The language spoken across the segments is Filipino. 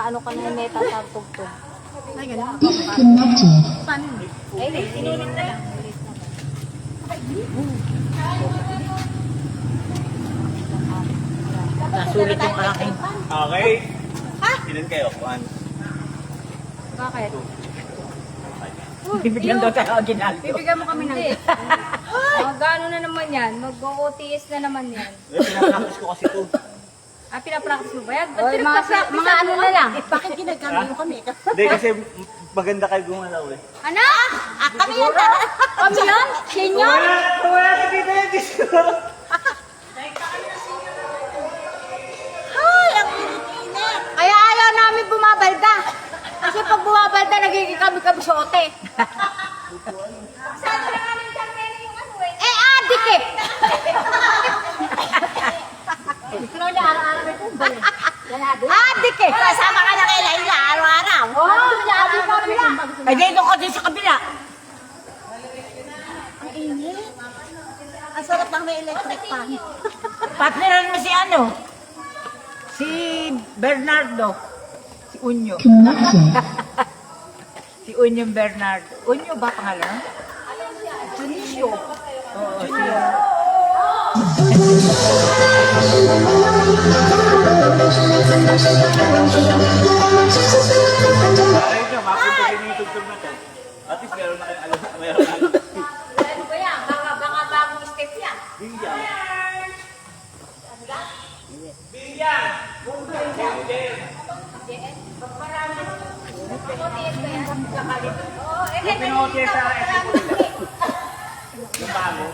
ano ka na neta sa tugtog. Ay, gano'n. Disconnected. Paano? Ay, sinulit na lang. Nasulit yung aking. Okay. Ilan kayo? 1. Bakit? Bibigyan daw tayo ginaldo. Bibigyan mo kami ng Magano na naman yan? Mag-OTS na naman yan. Pinapractice ko kasi ito. Ah, pinapractice mo ba yan? Oy, mga ano na lang. Bakit ginagano kami? Hindi kasi maganda kayo gumalaw eh. Ano? Kami yan. Kami yan? Senior? Wala ka dito yung disco. Ay, ang init-init. Kaya ayaw namin bumabalda. Kasi pag bumabalda, nagiging kami sote. Saan na kami dyan yung ano eh? Eh, adik eh! Ikaw niya araw-araw may kumbal. Adik eh! Kasama ka na kay Laila araw-araw. Adik kami na. Ay, dito ko din sa kabila. Ang init. Ang sarap ng may electric fan. Partneran mo si ano? Si Bernardo. Si Unyo. Connected. Si Unyo Bernardo. Unyo ba pangalan? Junicio. Oo, si... Ayun nyo, mapunta din yung tugtog na to. At least meron na kayo alam. Meron na. Ano ba yan? Baka bagong step yan. Bigyan. Oo, eh, Pinote sa SM ko nila. Yung bago.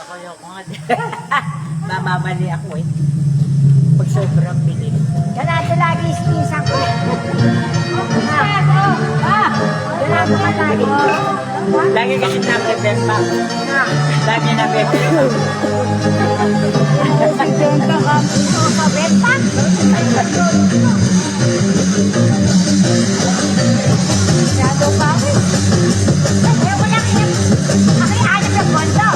Ako yung mamamali ako eh. Pag sobrang bilis. Ganado lagi isang ko. Ganado ka lagi. Lagi kasi na-prepare pa. Lagi na-prepare pa. Benta ka. Sa benta? Ganado pa ako. Ayaw ko lang yan. Ako yung alam ng bondo.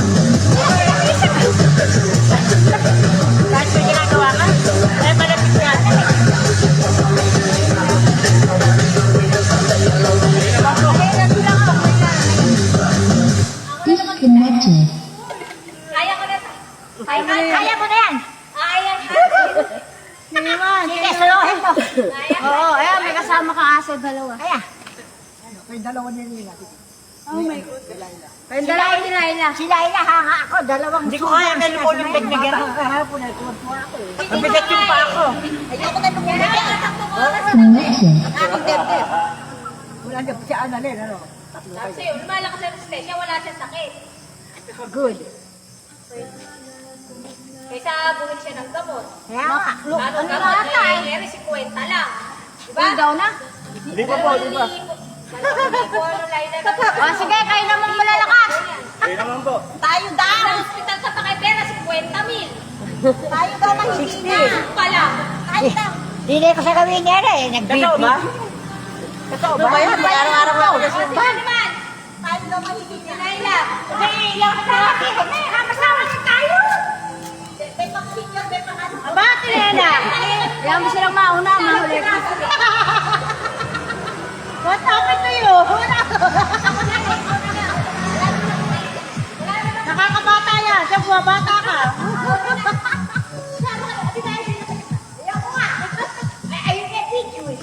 Kahit may ginagawa ka? Eh, malapit nga. Disconnected. Kaya ko na. Kaya mo na yan. Kaya Sige, suluhin mo. Oo, ayan, may kasama kang aso, dalawa. Kaya. Kayong dalawa ni Laila. Si Laila, hanga ako. Dalawang Hindi ko kaya na lumulundag na gano'n. Kahapon ay tuwan-tuwa ako eh. Mabigat yung pa ako. Ayoko na lumulundag. Connected. Aking debdeb. Wala na si Annalyn, ano? Sabi sa'yo, lumalakas sa resistensya, wala siyang sakit. Good. Kaysa bumili siya ng gamot. Kaya nga. Ano gamot? Meron 50 lang. Diba? Daw na? Di ba po, di ba? O sige, kayo namang malalakas. Kayo naman po. Tayo daw. Sa hospital sa Pakipera, 50,000. Tayo daw ng hindi na. Pala. Tayo daw. Hindi ko sa gawin niya na eh. Totoo ba? Totoo ba? Yan, may araw-araw ako na O sige naman. Tayo daw mahigit Si Laila. Hindi, yung kasama. Kasama na tayo. May pang-picture, may pang-ano. Aba, Tirena. Kaya mo silang mauna, mahuli. What happened to you? Nakakabata yan. Siya bumabata ka. Ayun yung video eh.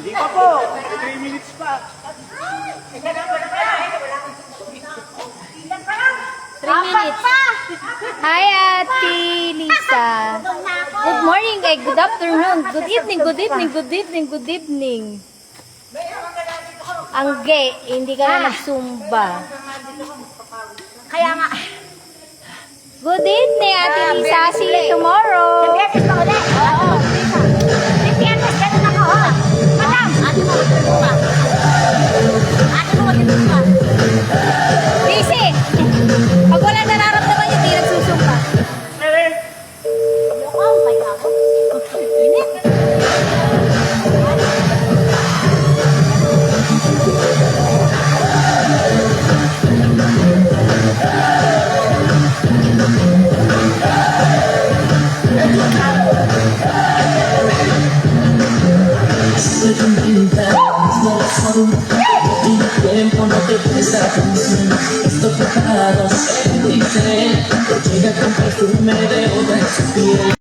Hindi pa po. 3 minutes pa. 3 minutes. Hi, Ate Lisa. Good morning, good afternoon, good evening, good evening, good evening, good evening. Angge, hindi ka na nagsumba. Kaya nga. Good evening, Ate Lisa. See you tomorrow. Biyernes pa ulit. Oo. Biyernes, ganun ako. Madam. Ate mo, matindog pa. Busy. Pag wala nararamdaman yun, di nagsusumba. Oh, may ako. Init. Tiempo no te presta atención. Estos pecados se dicen. Llega con perfume de otra en su piel.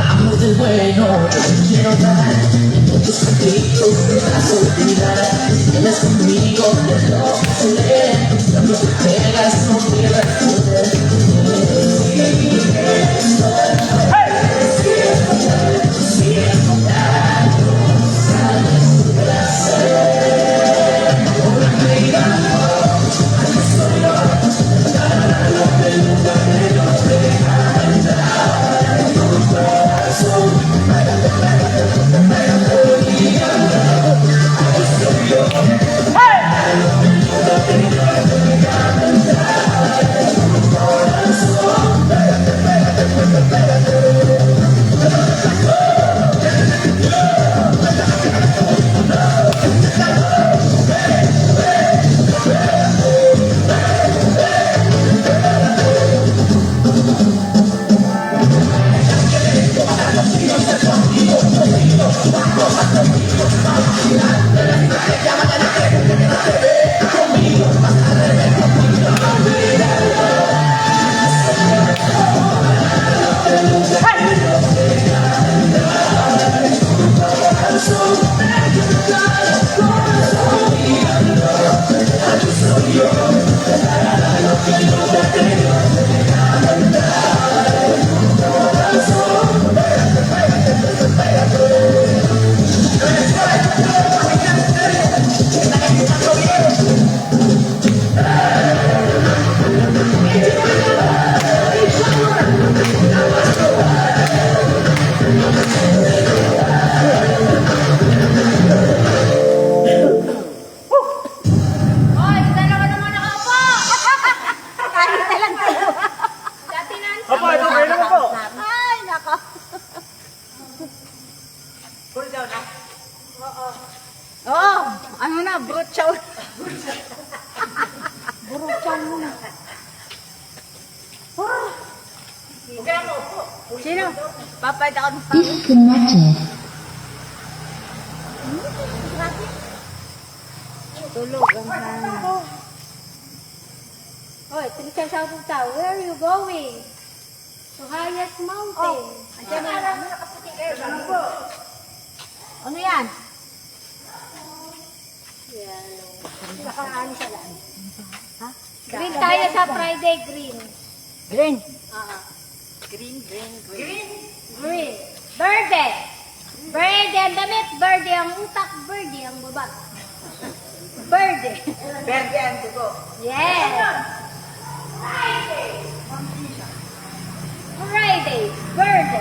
Amor del bueno, yo te quiero dar. En tus conflictos te vas a olvidar. Tienes conmigo, te lo sé. Cuando te pegas, no pierdas poder. Oo, ano na, brutsaw. Burukan mo na. Sino? Papayad ako ng Disconnected. tulog. Ang sana. Hoy, tulisan sa puta. Where are you going? To highest mountain. Andiyan na. Ano yan? Green tayo sa Friday, green. Green. Green. Verde. Verde ang damit, verde ang utak, verde ang baba. Verde. Verde ang dugo. Yes. Friday. Verde.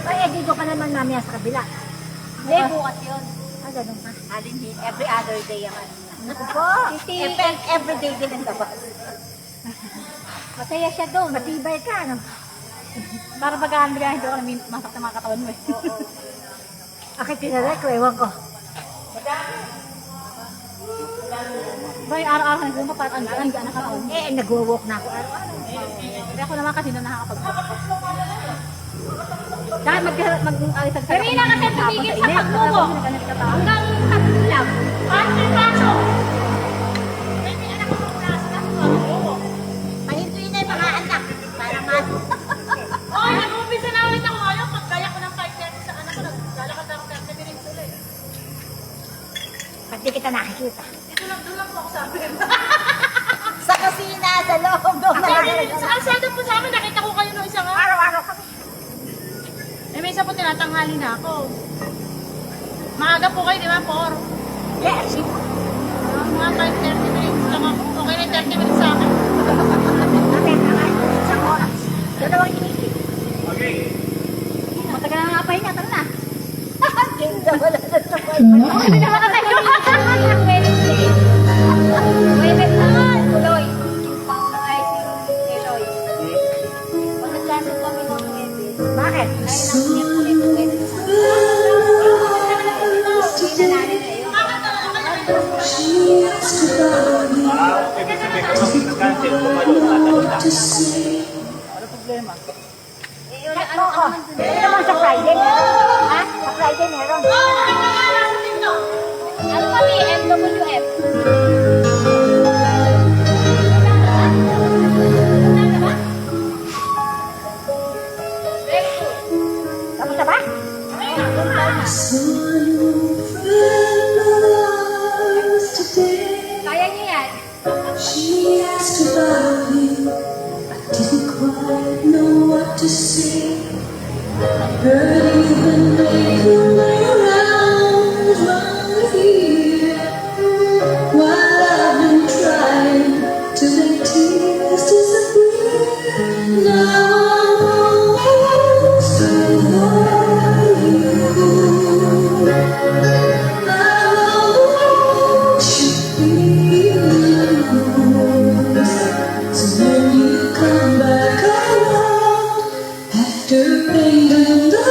Ay, dito ka naman mamaya sa kabila. Hindi, bukas yun. Ah, ganun ka. Alin din, every other day ang ano. Naku po. Titi. Every day din ang labas. Masaya siya doon. Matibay ka, no? Para pagkaan bigahin doon kami masak sa mga katawan mo eh. Akit tinalay ko, ewan ko. Ba yung araw-araw na gumpa para ang gaan na katawan. Eh, nag-walk na ako araw-araw. Hindi ako naman kasi na nakakapag-walk. Dahil mag-alisag sa Karina kasi tumigil sa pagmumo. Hanggang lang. Pahintuin na yung mga anak. Para mas. Oh, nag-umpisa na ulit ako ngayon. Pagkaya ko ng 5:30 sa anak ko, naglalakad ako 30 minutes ulit. Pag di kita nakikita. Doon lang po ako sa akin. Sa kusina, sa loob. Sa kalsada po sa amin, nakita ko kayo nung isang Araw-araw kami. Eh, may isa po tinatanghali na ako. Maaga po kayo, di ba? 4. Yes. Mga 5:30 minutes lang ako. Okay na yung 30 minutes sa akin. Isang oras. Dalawang inipit. Okay. Matagal na nga pahinga, tara na. Ganda wala na sa Wednesday naman. Tuloy. Ay, si Eloy. Pag nagkaso kami ng Wednesday. Bakit? Ay, nang ulit Wednesday. Hindi na namin ngayon. Ibig sabihin ko nag-cancel pumalo tatanong. Eh, wala, Oo. ano naman dun? Ito naman sa Friday meron. Ha? Sa Friday meron. Ano kami? MWF. Very good. Tapos na ba? Kaya niyo yan. She asked about you. I didn't quite know what to say. Heard you've been making my rounds round here. While I've been trying to make tears disappear. Now I'm almost over you. After being the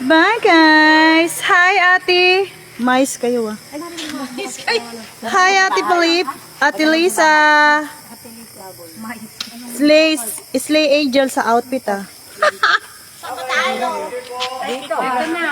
Bye guys! Hi Ate! Mais kayo ah. Hi Ate Palip! Ate Lisa! Slay Angel sa outfit ah.